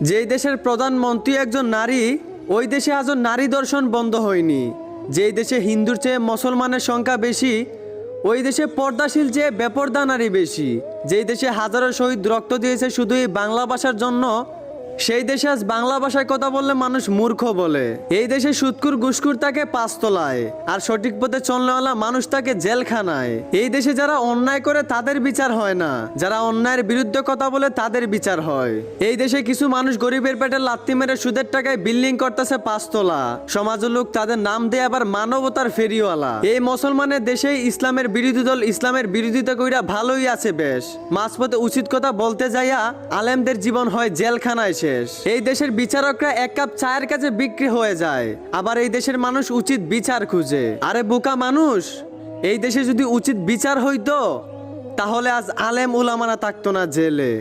যেই দেশের প্রধানমন্ত্রী একজন নারী, ওই দেশে আজও নারী দর্শন বন্ধ হয়নি। যেই দেশে হিন্দুর চেয়ে মুসলমানের সংখ্যা বেশি, ওই দেশে পর্দাশীল চেয়ে বেপর্দা নারী বেশি। যেই দেশে হাজারো শহীদ রক্ত দিয়েছে শুধু এই বাংলা ভাষার জন্য, সেই দেশে আজ বাংলা ভাষায় কথা বললে মানুষ মূর্খ বলে। এই দেশে সুৎকুর ঘুষখোর থাকে পাঁচতলায়, আর সঠিক পথে চলনেওয়ালা মানুষ থাকে জেলখানায়। এই দেশে যারা অন্যায় করে তাদের বিচার হয় না, যারা অন্যায়ের বিরুদ্ধে কথা বলে তাদের বিচার হয়। এই দেশে কিছু মানুষ গরিবের পেটে লাত্তি মেরে সুদের টাকায় বিল্ডিং করতেছে পাঁচতলা। সমাজের লোক তাদের নাম দেয় আবার মানবতার ফেরিওয়ালা। এই মুসলমানের দেশে ইসলামের বিরোধী দল ইসলামের বিরোধিতা কইরা ভালোই আছে বেশ, মাঝপথে উচিত কথা বলতে যাইয়া আলেমদের জীবন হয় জেলখানায় শেষ। এই দেশের বিচারকরা এক কাপ চায়ের কাছে বিক্রি হয়ে যায়, আবার এই দেশের মানুষ উচিত বিচার খুঁজে। আরে বোকা মানুষ, এই দেশে যদি উচিত বিচার হইতো তাহলে আজ আলেম উলামারা থাকতো না জেলে।